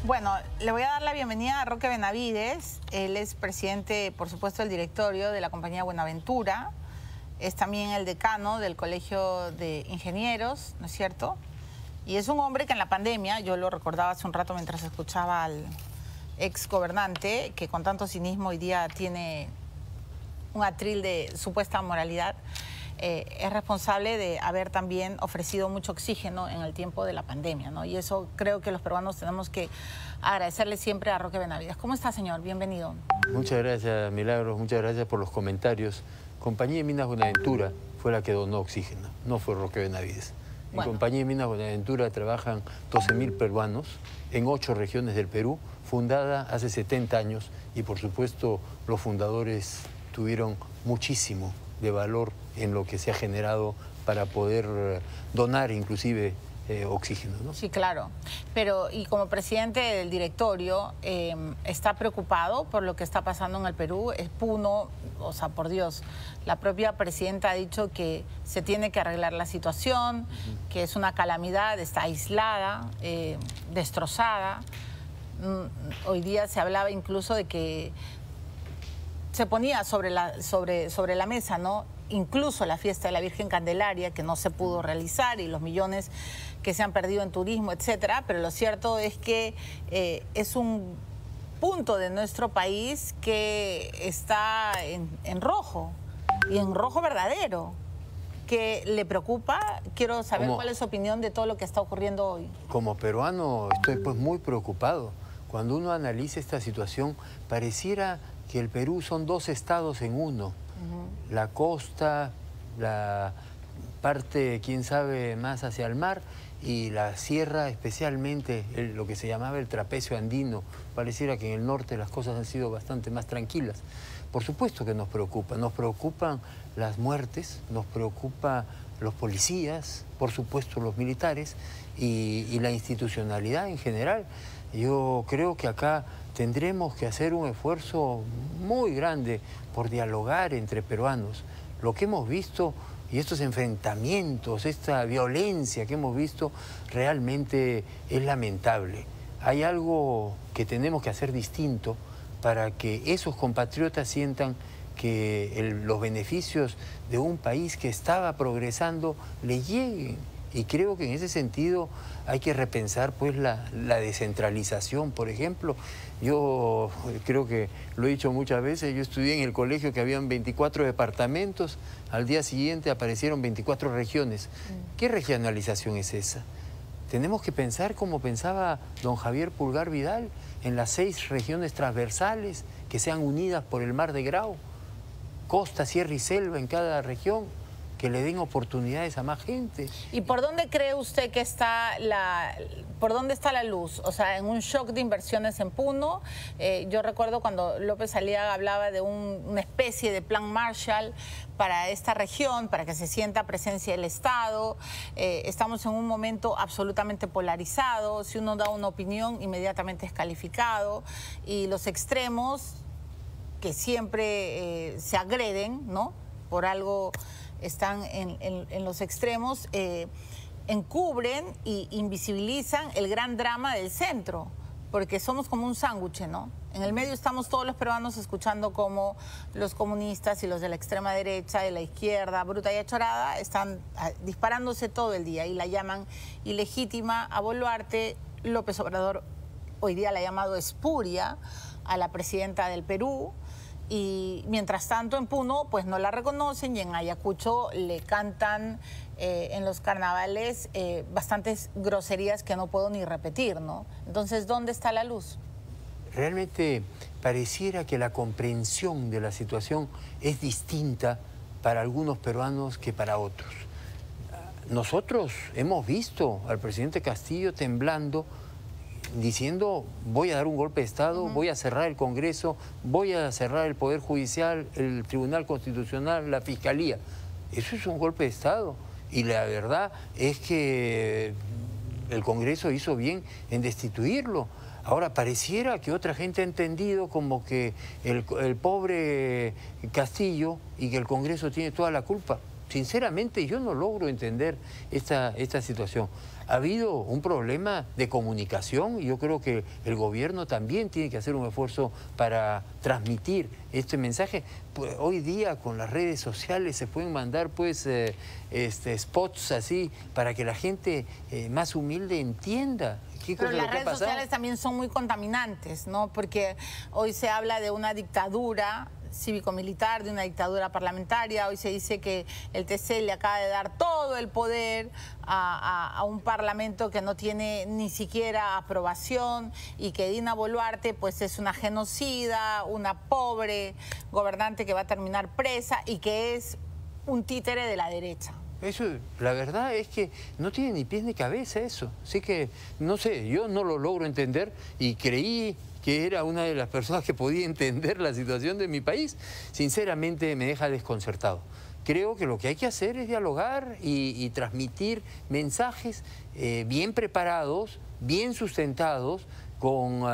Bueno, le voy a dar la bienvenida a Roque Benavides. Él es presidente, por supuesto, del directorio de la compañía Buenaventura. Es también el decano del Colegio de Ingenieros, ¿no es cierto? Y es un hombre que en la pandemia, yo lo recordaba hace un rato mientras escuchaba al ex gobernante, que con tanto cinismo hoy día tiene un atril de supuesta moralidad, es responsable de haber también ofrecido mucho oxígeno en el tiempo de la pandemia, ¿no? Y eso creo que los peruanos tenemos que agradecerle siempre a Roque Benavides. ¿Cómo está, señor? Bienvenido. Muchas gracias, Milagros. Muchas gracias por los comentarios. Compañía de Minas Buenaventura fue la que donó oxígeno, no fue Roque Benavides. En Compañía de Minas Buenaventura trabajan 12.000 peruanos en 8 regiones del Perú, fundada hace 70 años y, por supuesto, los fundadores tuvieron muchísimo de valor en lo que se ha generado para poder donar inclusive oxígeno, ¿no? Sí, claro. Pero, y como presidente del directorio, ¿está preocupado por lo que está pasando en el Perú? Es Puno, o sea, por Dios, la propia presidenta ha dicho que se tiene que arreglar la situación, que es una calamidad, está aislada, destrozada. Hoy día se hablaba incluso de que se ponía sobre la mesa, ¿no? Incluso la fiesta de la Virgen Candelaria, que no se pudo realizar, y los millones que se han perdido en turismo, etcétera. Pero lo cierto es que es un punto de nuestro país que está en rojo, y en rojo verdadero. ¿Qué le preocupa? Quiero saber cuál es su opinión de todo lo que está ocurriendo hoy. Como peruano estoy pues muy preocupado. Cuando uno analiza esta situación, pareciera que el Perú son 2 estados en uno. La costa, la parte, quién sabe, más hacia el mar, y la sierra, especialmente lo que se llamaba el trapecio andino. Pareciera que en el norte las cosas han sido bastante más tranquilas. Por supuesto que nos preocupan las muertes, nos preocupan los policías, por supuesto los militares y la institucionalidad en general. Yo creo que acá tendremos que hacer un esfuerzo muy grande por dialogar entre peruanos. Lo que hemos visto y estos enfrentamientos, esta violencia que hemos visto, realmente es lamentable. Hay algo que tenemos que hacer distinto para que esos compatriotas sientan que los beneficios de un país que estaba progresando le lleguen. Y creo que en ese sentido hay que repensar pues la descentralización, por ejemplo. Yo creo que lo he dicho muchas veces, yo estudié en el colegio que habían 24 departamentos, al día siguiente aparecieron 24 regiones. ¿Qué regionalización es esa? Tenemos que pensar como pensaba don Javier Pulgar Vidal, en las 6 regiones transversales que sean unidas por el Mar de Grau, costa, sierra y selva en cada región, que le den oportunidades a más gente. ¿Y por dónde cree usted que está por dónde está la luz? O sea, en un shock de inversiones en Puno. Yo recuerdo cuando López Aliaga hablaba de una especie de plan Marshall para esta región, para que se sienta presencia del Estado. Estamos en un momento absolutamente polarizado. Si uno da una opinión, inmediatamente es calificado. Y los extremos, que siempre se agreden, ¿no? Por algo están en los extremos, encubren e invisibilizan el gran drama del centro, porque somos como un sándwich, ¿no? En el medio estamos todos los peruanos escuchando cómo los comunistas y los de la extrema derecha, de la izquierda, bruta y achorada, están disparándose todo el día y la llaman ilegítima a Boluarte. López Obrador hoy día la ha llamado espuria a la presidenta del Perú. Y mientras tanto en Puno pues no la reconocen, y en Ayacucho le cantan en los carnavales bastantes groserías que no puedo ni repetir, ¿no? Entonces, ¿dónde está la luz? Realmente pareciera que la comprensión de la situación es distinta para algunos peruanos que para otros. Nosotros hemos visto al presidente Castillo temblando, diciendo: voy a dar un golpe de Estado, voy a cerrar el Congreso, voy a cerrar el Poder Judicial, el Tribunal Constitucional, la Fiscalía. Eso es un golpe de Estado. Y la verdad es que el Congreso hizo bien en destituirlo. Ahora, pareciera que otra gente ha entendido como que el pobre Castillo y que el Congreso tiene toda la culpa. Sinceramente, yo no logro entender esta situación. Ha habido un problema de comunicación y yo creo que el gobierno también tiene que hacer un esfuerzo para transmitir este mensaje. Pues, hoy día con las redes sociales se pueden mandar pues spots así para que la gente más humilde entienda. Pero las redes sociales también son muy contaminantes, ¿no? Porque hoy se habla de una dictadura cívico-militar, de una dictadura parlamentaria. Hoy se dice que el TC le acaba de dar todo el poder a un parlamento que no tiene ni siquiera aprobación y que Dina Boluarte pues es una genocida, una pobre gobernante que va a terminar presa y que es un títere de la derecha. Eso, la verdad es que no tiene ni pies ni cabeza eso. Así que, no sé, yo no lo logro entender y creí que era una de las personas que podía entender la situación de mi país. Sinceramente me deja desconcertado. Creo que lo que hay que hacer es dialogar y transmitir mensajes bien preparados, bien sustentados, con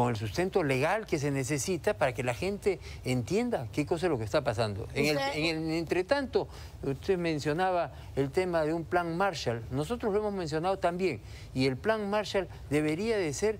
el sustento legal que se necesita para que la gente entienda qué cosa es lo que está pasando. En el entretanto, usted mencionaba el tema de un plan Marshall. Nosotros lo hemos mencionado también. Y el plan Marshall debería de ser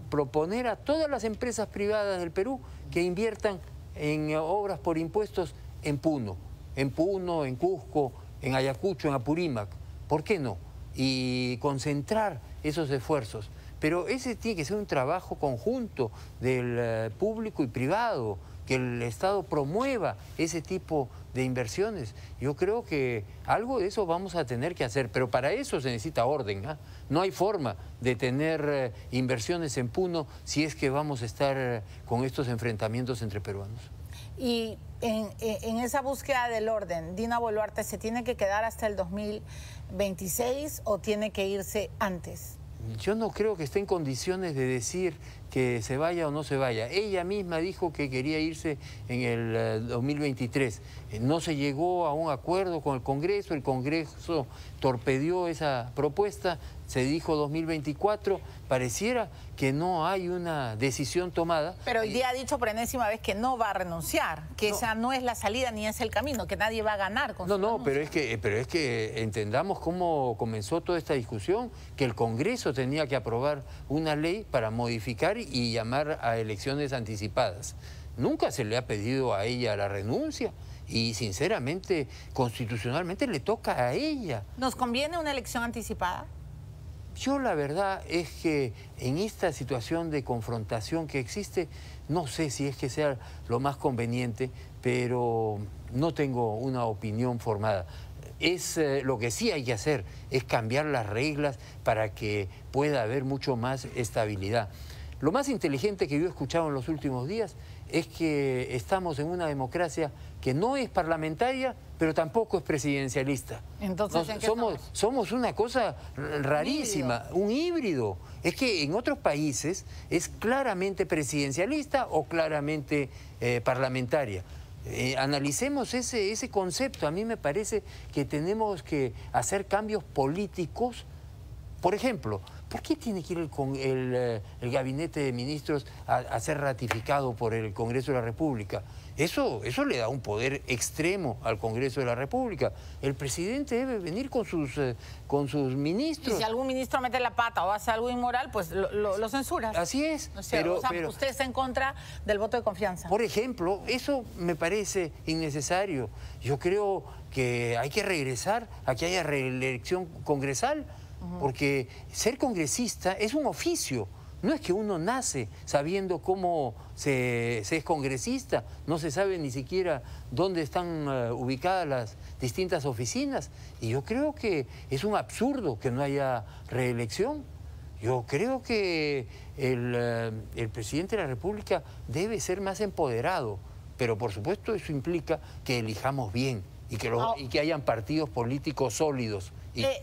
proponer a todas las empresas privadas del Perú que inviertan en obras por impuestos en Puno, en Cusco, en Ayacucho, en Apurímac. ¿Por qué no? Y concentrar esos esfuerzos. Pero ese tiene que ser un trabajo conjunto del público y privado, que el Estado promueva ese tipo de inversiones. Yo creo que algo de eso vamos a tener que hacer, pero para eso se necesita orden, ¿eh? No hay forma de tener inversiones en Puno si es que vamos a estar con estos enfrentamientos entre peruanos. Y en esa búsqueda del orden, ¿Dina Boluarte se tiene que quedar hasta el 2026 o tiene que irse antes? Yo no creo que esté en condiciones de decir que se vaya o no se vaya. Ella misma dijo que quería irse en el 2023. No se llegó a un acuerdo con el Congreso torpedió esa propuesta, se dijo 2024, pareciera que no hay una decisión tomada. Pero hoy día ha dicho por enésima vez que no va a renunciar, que esa no es la salida ni es el camino, que nadie va a ganar con su renuncio. Pero es que entendamos cómo comenzó toda esta discusión, que el Congreso tenía que aprobar una ley para modificar y llamar a elecciones anticipadas. Nunca se le ha pedido a ella la renuncia. Y sinceramente, constitucionalmente le toca a ella. ¿Nos conviene una elección anticipada? Yo la verdad es que en esta situación de confrontación que existe, no sé si es que sea lo más conveniente, pero no tengo una opinión formada. Lo que sí hay que hacer es cambiar las reglas para que pueda haber mucho más estabilidad. Lo más inteligente que yo he escuchado en los últimos días es que estamos en una democracia que no es parlamentaria, pero tampoco es presidencialista. Entonces, ¿en qué somos una cosa rarísima, un híbrido. Es que en otros países es claramente presidencialista o claramente parlamentaria. Analicemos ese concepto. A mí me parece que tenemos que hacer cambios políticos. Por ejemplo, ¿por qué tiene que ir el gabinete de ministros a ser ratificado por el Congreso de la República? Eso le da un poder extremo al Congreso de la República. El presidente debe venir con sus ministros. Y si algún ministro mete la pata o hace algo inmoral, pues lo censura. Así es. O sea, usted está en contra del voto de confianza. Por ejemplo, eso me parece innecesario. Yo creo que hay que regresar a que haya reelección congresal. Porque ser congresista es un oficio, no es que uno nace sabiendo cómo se es congresista, no se sabe ni siquiera dónde están ubicadas las distintas oficinas. Y yo creo que es un absurdo que no haya reelección. Yo creo que el presidente de la República debe ser más empoderado, pero por supuesto eso implica que elijamos bien y que hayan partidos políticos sólidos.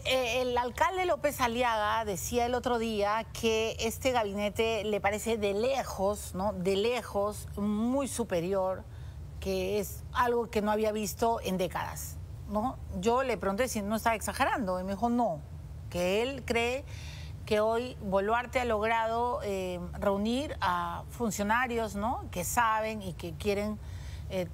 El alcalde López Aliaga decía el otro día que este gabinete le parece de lejos, ¿no? De lejos, muy superior, que es algo que no había visto en décadas, ¿no? Yo le pregunté si no estaba exagerando y me dijo no, que él cree que hoy Boluarte ha logrado reunir a funcionarios, ¿no? Que saben y que quieren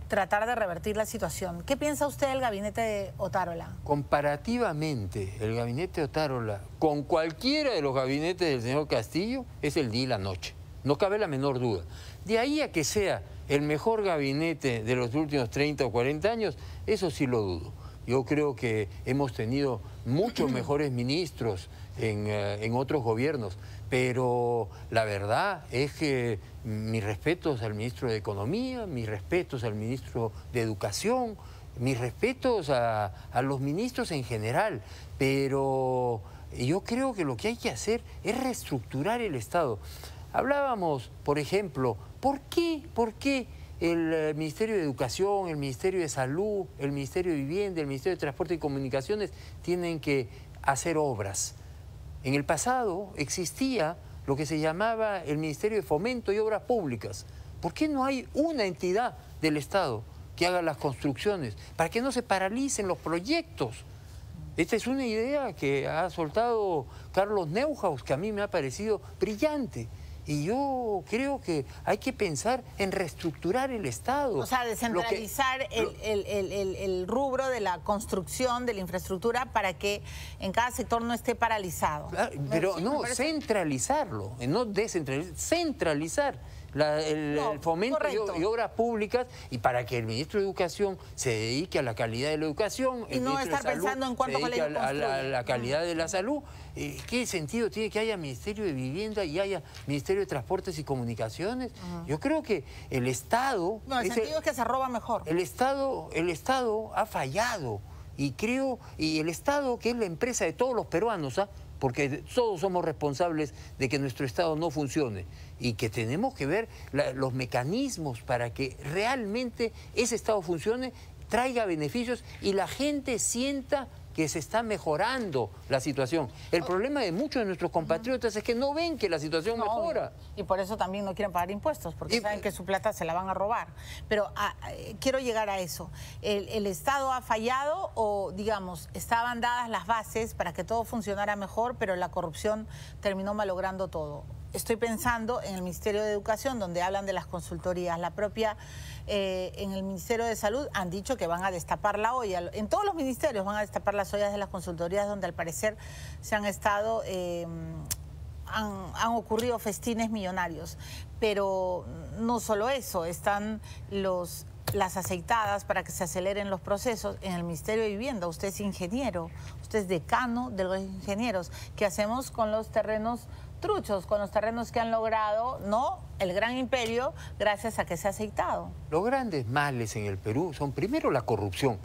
tratar de revertir la situación. ¿Qué piensa usted del gabinete de Otárola? Comparativamente, el gabinete de Otárola con cualquiera de los gabinetes del señor Castillo es el día y la noche. No cabe la menor duda. De ahí a que sea el mejor gabinete de los últimos 30 o 40 años, eso sí lo dudo. Yo creo que hemos tenido muchos mejores ministros en otros gobiernos, pero la verdad es que mis respetos al ministro de Economía, mis respetos al ministro de Educación, mis respetos a los ministros en general, pero yo creo que lo que hay que hacer es reestructurar el Estado. Hablábamos, por ejemplo, ¿por qué el Ministerio de Educación, el Ministerio de Salud, el Ministerio de Vivienda, el Ministerio de Transporte y Comunicaciones tienen que hacer obras? En el pasado existía lo que se llamaba el Ministerio de Fomento y Obras Públicas. ¿Por qué no hay una entidad del Estado que haga las construcciones? Para que no se paralicen los proyectos. Esta es una idea que ha soltado Carlos Neuhaus, que a mí me ha parecido brillante. Y yo creo que hay que pensar en reestructurar el Estado. O sea, descentralizar el rubro de la construcción, de la infraestructura, para que en cada sector no esté paralizado. Pero sí, no, centralizarlo, no descentralizar, centralizar el fomento y obras públicas, y para que el ministro de Educación se dedique a la calidad de la educación, y no estar pensando en cuánto colegio construye. A la calidad de la salud. ¿Qué sentido tiene que haya Ministerio de Vivienda y haya Ministerio de Transportes y Comunicaciones? Yo creo que el Estado... No, el sentido es que se roba mejor. El Estado ha fallado, y el Estado, que es la empresa de todos los peruanos, porque todos somos responsables de que nuestro Estado no funcione, y que tenemos que ver los mecanismos para que realmente ese Estado funcione, traiga beneficios y la gente sienta que se está mejorando la situación. El problema de muchos de nuestros compatriotas es que no ven que la situación mejora. Y por eso también no quieren pagar impuestos, porque saben que su plata se la van a robar. Pero quiero llegar a eso. ¿El Estado ha fallado o, digamos, estaban dadas las bases para que todo funcionara mejor, pero la corrupción terminó malogrando todo? Estoy pensando en el Ministerio de Educación, donde hablan de las consultorías. La propia, en el Ministerio de Salud han dicho que van a destapar la olla. En todos los ministerios van a destapar las ollas de las consultorías, donde al parecer se han estado, han ocurrido festines millonarios. Pero no solo eso, están las aceitadas para que se aceleren los procesos en el Ministerio de Vivienda. Usted es ingeniero, usted es decano de los ingenieros. ¿Qué hacemos con los terrenos truchos, con los terrenos que han logrado, ¿no?, el gran imperio gracias a que se ha aceitado? Los grandes males en el Perú son primero la corrupción.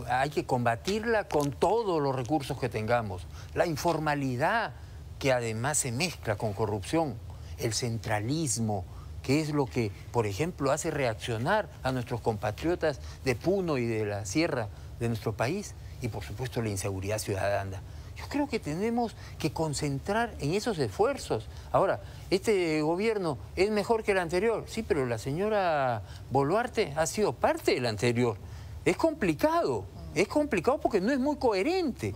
Hay que combatirla con todos los recursos que tengamos. La informalidad, que además se mezcla con corrupción. El centralismo, que es lo que, por ejemplo, hace reaccionar a nuestros compatriotas de Puno y de la sierra de nuestro país. Y, por supuesto, la inseguridad ciudadana. Yo creo que tenemos que concentrar en esos esfuerzos. Ahora, ¿este gobierno es mejor que el anterior? Sí, pero la señora Boluarte ha sido parte del anterior. Es complicado porque no es muy coherente.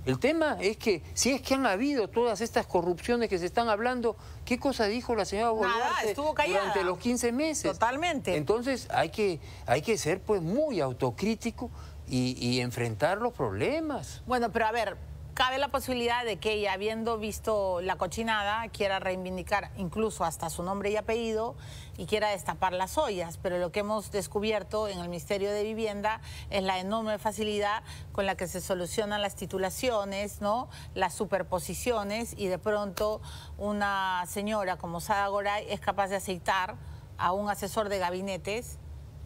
El tema es que, si es que han habido todas estas corrupciones que se están hablando, ¿qué cosa dijo la señora Boluarte durante los 15 meses? Totalmente. Entonces hay que ser pues muy autocrítico y enfrentar los problemas. Bueno, pero a ver, cabe la posibilidad de que ella, habiendo visto la cochinada, quiera reivindicar incluso hasta su nombre y apellido y quiera destapar las ollas. Pero lo que hemos descubierto en el Ministerio de Vivienda es la enorme facilidad con la que se solucionan las titulaciones, ¿no?, las superposiciones, y de pronto una señora como Sada Goray es capaz de aceitar a un asesor de gabinetes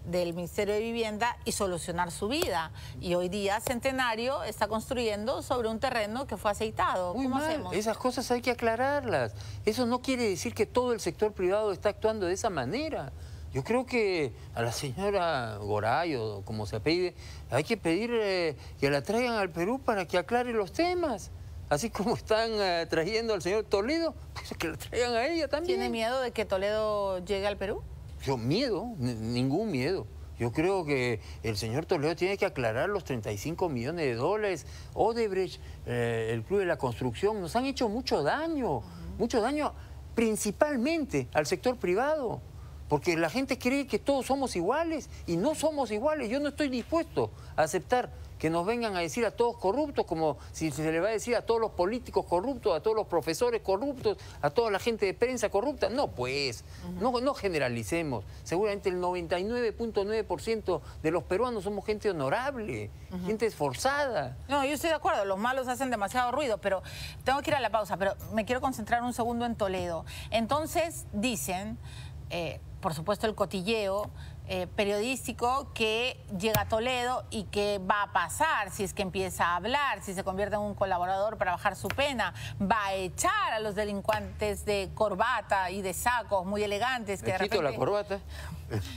del Ministerio de Vivienda y solucionar su vida. Y hoy día Centenario está construyendo sobre un terreno que fue aceitado. Muy ¿Cómo mal. hacemos? Esas cosas hay que aclararlas. Eso no quiere decir que todo el sector privado está actuando de esa manera. Yo creo que a la señora Goray, o como se apellide, hay que pedir que la traigan al Perú para que aclare los temas. Así como están trayendo al señor Toledo, pues que la traigan a ella también. ¿Tiene miedo de que Toledo llegue al Perú? Miedo, ningún miedo. Yo creo que el señor Toledo tiene que aclarar los 35 millones de dólares. Odebrecht, el Club de la Construcción, nos han hecho mucho daño principalmente al sector privado. porque la gente cree que todos somos iguales y no somos iguales. Yo no estoy dispuesto a aceptar que nos vengan a decir a todos corruptos, como si se le va a decir a todos los políticos corruptos, a todos los profesores corruptos, a toda la gente de prensa corrupta. No, pues, no generalicemos. Seguramente el 99.9% de los peruanos somos gente honorable, gente esforzada. No, yo estoy de acuerdo, los malos hacen demasiado ruido, pero tengo que ir a la pausa, pero me quiero concentrar un segundo en Toledo. Entonces, dicen, por supuesto el cotilleo periodístico, que llega a Toledo y que va a pasar si es que empieza a hablar, si se convierte en un colaborador para bajar su pena, va a echar a los delincuentes de corbata y de sacos muy elegantes que la corbata.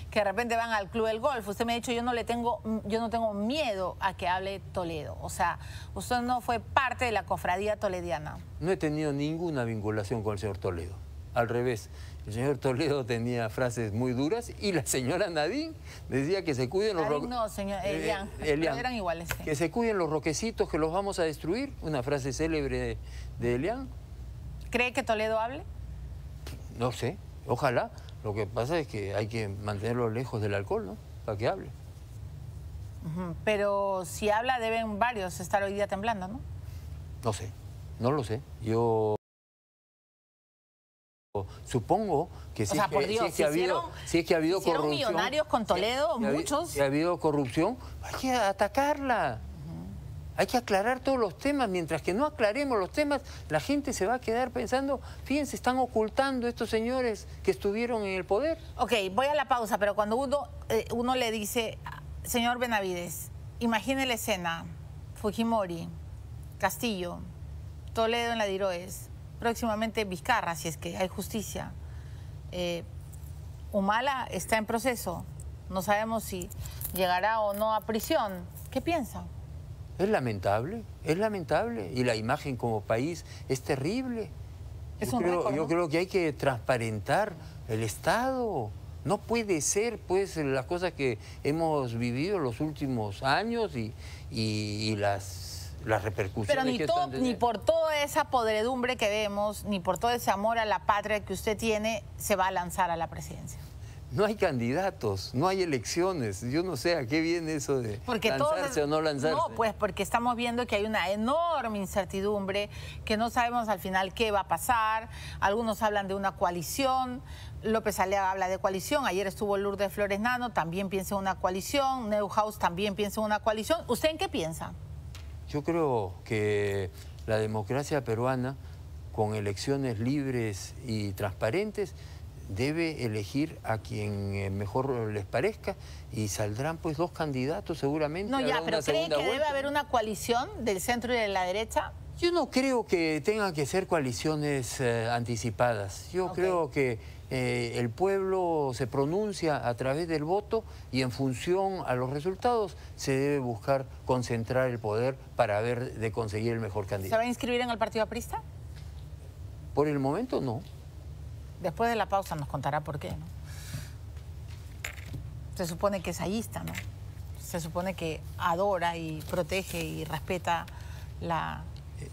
Que de repente van al club del golf. Usted me ha dicho, yo no tengo miedo a que hable Toledo. O sea, usted no fue parte de la cofradía tolediana. No he tenido ninguna vinculación con el señor Toledo. Al revés, el señor Toledo tenía frases muy duras y la señora Nadine decía que se cuiden los roquecitos. No, señor Elian, eran iguales. Sí. Que se cuiden los roquecitos, que los vamos a destruir. Una frase célebre de Elian. ¿Cree que Toledo hable? No sé, ojalá. Lo que pasa es que hay que mantenerlo lejos del alcohol, ¿no? Para que hable. Pero si habla, deben varios estar hoy día temblando, ¿no? No sé, no lo sé. Yo supongo que si es que ha habido corrupción, millonarios con Toledo, muchos. Si ha habido corrupción, hay que atacarla. Hay que aclarar todos los temas. Mientras que no aclaremos los temas, la gente se va a quedar pensando, fíjense, están ocultando estos señores que estuvieron en el poder. Ok, voy a la pausa, pero cuando uno le dice, señor Benavides, imagine la escena, Fujimori, Castillo, Toledo en la Diroes, próximamente Vizcarra, si es que hay justicia. Humala está en proceso, no sabemos si llegará o no a prisión. ¿Qué piensa? Es lamentable, y la imagen como país es terrible. Yo creo que hay que transparentar el Estado. No puede ser, pues, las cosas que hemos vivido los últimos años y las repercusiones Pero ni por toda esa podredumbre que vemos, ni por todo ese amor a la patria que usted tiene, se va a lanzar a la presidencia. No hay candidatos, no hay elecciones. Yo no sé a qué viene eso de lanzarse o no lanzarse. No, pues porque estamos viendo que hay una enorme incertidumbre, que no sabemos al final qué va a pasar. Algunos hablan de una coalición. López Aliaga habla de coalición. Ayer estuvo Lourdes Flores Nano, también piensa en una coalición. Neuhaus también piensa en una coalición. ¿Usted en qué piensa? Yo creo que la democracia peruana, con elecciones libres y transparentes, debe elegir a quien mejor les parezca y saldrán pues dos candidatos seguramente. No, ya, pero ¿cree que debe haber una coalición del centro y de la derecha? Yo no creo que tengan que ser coaliciones anticipadas. Yo creo que el pueblo se pronuncia a través del voto y en función a los resultados se debe buscar concentrar el poder para ver de conseguir el mejor candidato. ¿Se va a inscribir en el Partido Aprista? Por el momento no. Después de la pausa nos contará por qué, ¿no? Se supone que es ayista, ¿no? Se supone que adora y protege y respeta la...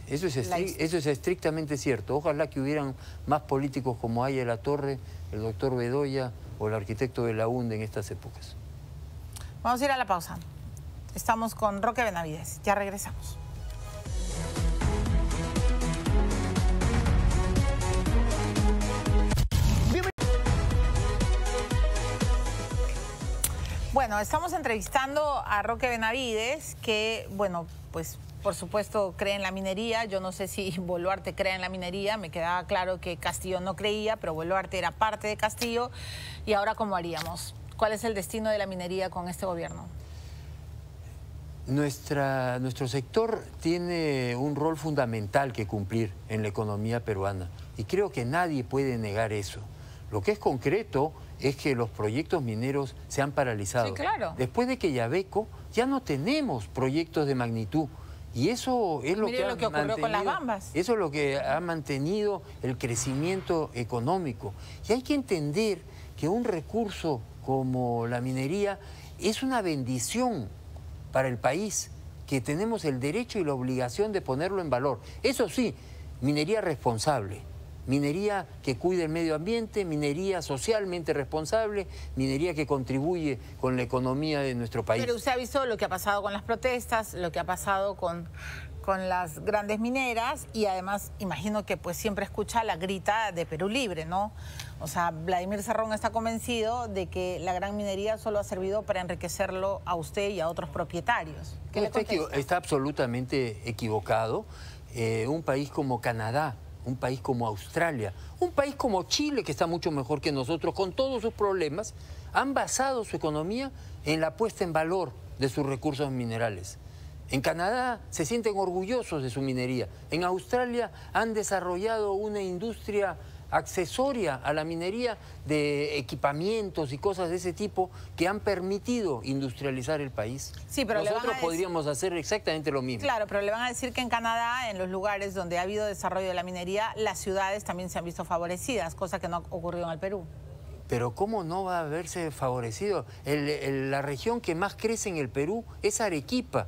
Eso es estrictamente cierto. Ojalá que hubieran más políticos como Aya La Torre, el doctor Bedoya o el arquitecto de la UNDE en estas épocas. Vamos a ir a la pausa. Estamos con Roque Benavides. Ya regresamos. Bueno, estamos entrevistando a Roque Benavides, que, bueno, pues por supuesto cree en la minería. Yo no sé si Boluarte cree en la minería, me quedaba claro que Castillo no creía, pero Boluarte era parte de Castillo. ¿Y ahora cómo haríamos? ¿Cuál es el destino de la minería con este gobierno? Nuestro sector tiene un rol fundamental que cumplir en la economía peruana y creo que nadie puede negar eso. Lo que es concreto es que los proyectos mineros se han paralizado. Sí, claro. Después de que Yabeco ya no tenemos proyectos de magnitud. Y eso es lo que ocurrió con las Bambas. Eso es lo que ha mantenido el crecimiento económico. Y hay que entender que un recurso como la minería es una bendición para el país, que tenemos el derecho y la obligación de ponerlo en valor. Eso sí, minería responsable. minería que cuide el medio ambiente, minería socialmente responsable, minería que contribuye con la economía de nuestro país. Pero usted ha visto lo que ha pasado con las protestas, lo que ha pasado con las grandes mineras y además imagino que pues siempre escucha la grita de Perú Libre, ¿no? O sea, Vladimir Cerrón está convencido de que la gran minería solo ha servido para enriquecerlo a usted y a otros propietarios. ¿Qué le contesta? Está absolutamente equivocado. Un país como Canadá, un país como Australia, un país como Chile, que está mucho mejor que nosotros, con todos sus problemas, han basado su economía en la puesta en valor de sus recursos minerales. En Canadá se sienten orgullosos de su minería. En Australia han desarrollado una industria accesoria a la minería de equipamientos y cosas de ese tipo que han permitido industrializar el país. Sí, pero nosotros podríamos hacer exactamente lo mismo. Claro, pero le van a decir que en Canadá, en los lugares donde ha habido desarrollo de la minería, las ciudades también se han visto favorecidas, cosa que no ha ocurrido en el Perú. Pero ¿cómo no va a verse favorecido? La región que más crece en el Perú es Arequipa,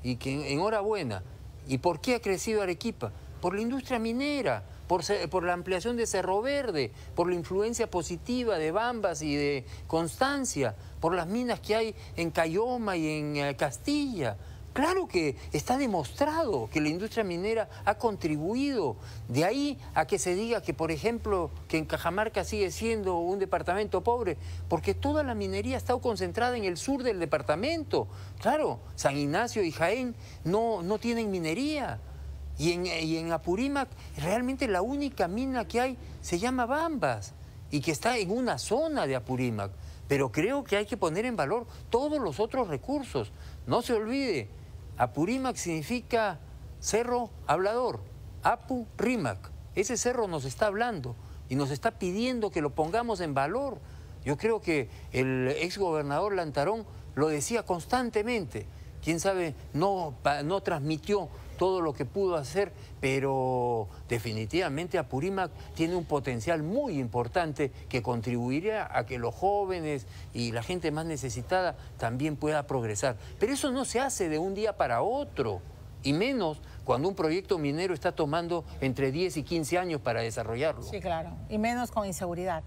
y que enhorabuena. ¿Y por qué ha crecido Arequipa? Por la industria minera, por la ampliación de Cerro Verde, por la influencia positiva de Bambas y de Constancia, por las minas que hay en Cayoma y en Castilla. Claro que está demostrado que la industria minera ha contribuido. De ahí a que se diga que, por ejemplo, que en Cajamarca sigue siendo un departamento pobre, porque toda la minería ha estado concentrada en el sur del departamento. Claro, San Ignacio y Jaén no tienen minería. Y en Apurímac realmente la única mina que hay se llama Bambas y que está en una zona de Apurímac. Pero creo que hay que poner en valor todos los otros recursos. No se olvide, Apurímac significa cerro hablador, Apurímac. Ese cerro nos está hablando y nos está pidiendo que lo pongamos en valor. Yo creo que el exgobernador Lantarón lo decía constantemente. Quién sabe, no transmitió todo lo que pudo hacer, pero definitivamente Apurímac tiene un potencial muy importante que contribuiría a que los jóvenes y la gente más necesitada también pueda progresar. Pero eso no se hace de un día para otro, y menos cuando un proyecto minero está tomando entre 10 y 15 años para desarrollarlo. Sí, claro, y menos con inseguridad.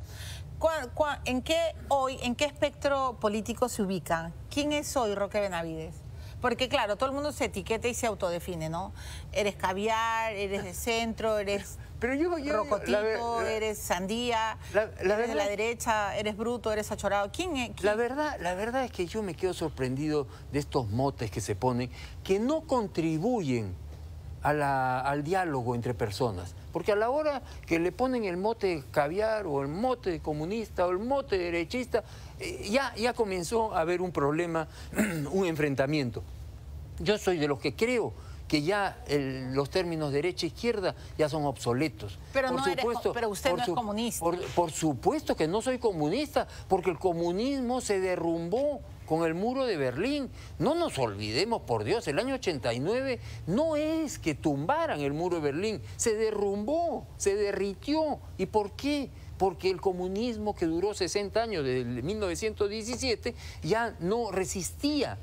¿En qué espectro político se ubica? ¿Quién es hoy Roque Benavides? Porque claro, todo el mundo se etiqueta y se autodefine, ¿no? Eres caviar, eres de centro, eres rocotito, eres sandía, eres de la derecha, eres bruto, eres achorado. ¿Quién es? La verdad es que yo me quedo sorprendido de estos motes que se ponen, que no contribuyen al diálogo entre personas. Porque a la hora que le ponen el mote caviar o el mote comunista o el mote derechista, ya comenzó a haber un problema, un enfrentamiento. Yo soy de los que creo que ya los términos derecha-izquierda ya son obsoletos. Pero, pero usted no es comunista. Por supuesto que no soy comunista, porque el comunismo se derrumbó con el muro de Berlín. No nos olvidemos, por Dios, el año 89 no es que tumbaran el muro de Berlín, se derrumbó, se derritió. ¿Y por qué? Porque el comunismo, que duró 60 años, desde 1917, ya no resistía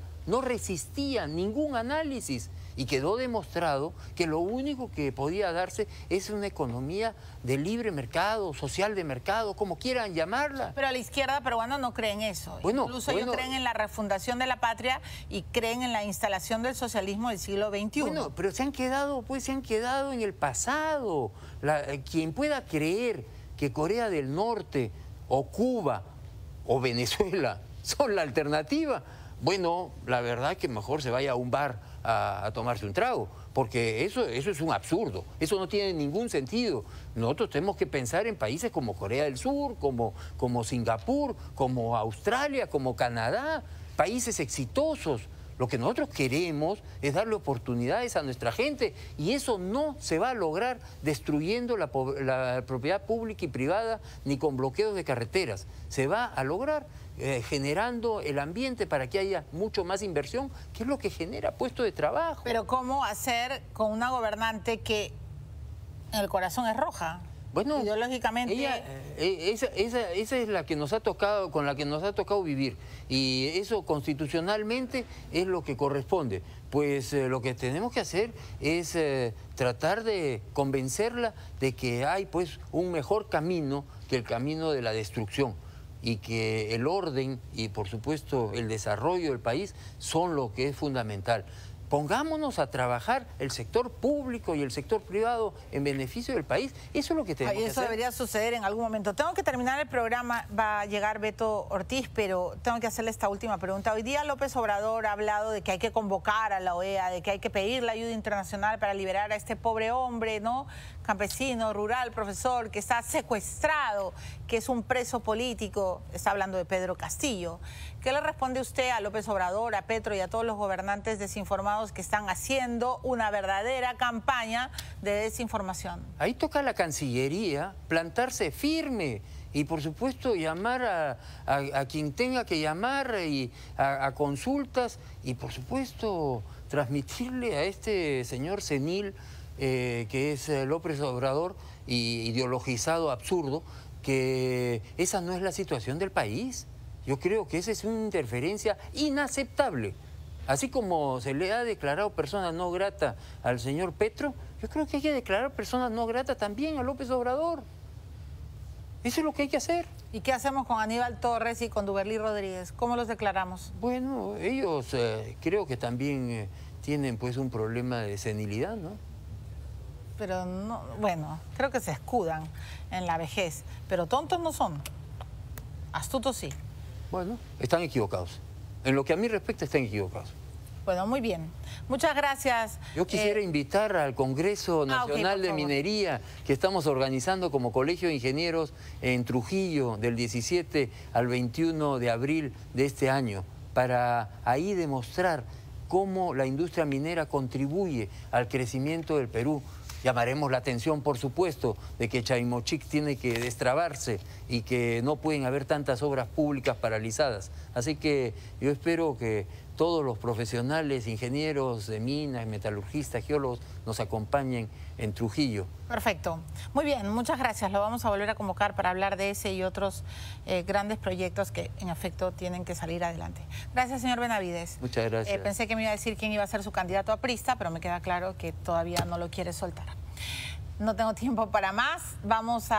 ningún análisis. Y quedó demostrado que lo único que podía darse es una economía de libre mercado, social de mercado, como quieran llamarla. Pero a la izquierda peruana no creen eso. Incluso ellos creen en la refundación de la patria y creen en la instalación del socialismo del siglo XXI. Bueno, pero se han quedado en el pasado. Quien pueda creer que Corea del Norte o Cuba o Venezuela son la alternativa, bueno, la verdad es que mejor se vaya a un bar a tomarse un trago, porque eso es un absurdo, eso no tiene ningún sentido. Nosotros tenemos que pensar en países como Corea del Sur, como Singapur, como Australia, como Canadá, países exitosos. Lo que nosotros queremos es darle oportunidades a nuestra gente, y eso no se va a lograr destruyendo la propiedad pública y privada ni con bloqueos de carreteras. Se va a lograr generando el ambiente para que haya mucho más inversión, que es lo que genera puestos de trabajo. Pero ¿cómo hacer con una gobernante que en el corazón es roja? Bueno, ideológicamente... Esa es la que nos ha tocado, con la que nos ha tocado vivir, y eso constitucionalmente es lo que corresponde. pues lo que tenemos que hacer es tratar de convencerla de que hay pues un mejor camino que el camino de la destrucción, y que el orden y por supuesto el desarrollo del país son lo que es fundamental. Pongámonos a trabajar el sector público y el sector privado en beneficio del país. Eso es lo que tenemos que hacer. Eso debería suceder en algún momento. Tengo que terminar el programa, va a llegar Beto Ortiz, pero tengo que hacerle esta última pregunta. Hoy día López Obrador ha hablado de que hay que convocar a la OEA, de que hay que pedir la ayuda internacional para liberar a este pobre hombre, ¿no? Campesino, rural, profesor, que está secuestrado, que es un preso político. Está hablando de Pedro Castillo. ¿Qué le responde usted a López Obrador, a Petro y a todos los gobernantes desinformados que están haciendo una verdadera campaña de desinformación? Ahí toca a la Cancillería plantarse firme y por supuesto llamar a quien tenga que llamar y a consultas, y por supuesto transmitirle a este señor senil que es López Obrador y ideologizado absurdo, que esa no es la situación del país. Yo creo que esa es una interferencia inaceptable. Así como se le ha declarado persona no grata al señor Petro, yo creo que hay que declarar persona no grata también a López Obrador. Eso es lo que hay que hacer. ¿Y qué hacemos con Aníbal Torres y con Duberly Rodríguez? ¿Cómo los declaramos? Bueno, ellos creo que también tienen pues un problema de senilidad, ¿no? Pero no, bueno, creo que se escudan en la vejez, pero tontos no son, astutos sí. Bueno, están equivocados. En lo que a mí respecta, están equivocados. Bueno, muy bien. Muchas gracias. Yo quisiera invitar al Congreso Nacional de Minería que estamos organizando como Colegio de Ingenieros en Trujillo del 17 al 21 de abril de este año, para ahí demostrar cómo la industria minera contribuye al crecimiento del Perú. Llamaremos la atención, por supuesto, de que Chaimochic tiene que destrabarse y que no pueden haber tantas obras públicas paralizadas. Así que yo espero que todos los profesionales, ingenieros de minas, metalurgistas, geólogos, nos acompañen en Trujillo. Perfecto. Muy bien, muchas gracias. Lo vamos a volver a convocar para hablar de ese y otros grandes proyectos que, en efecto, tienen que salir adelante. Gracias, señor Benavides. Muchas gracias. Pensé que me iba a decir quién iba a ser su candidato aprista, pero me queda claro que todavía no lo quiere soltar. No tengo tiempo para más. Vamos a...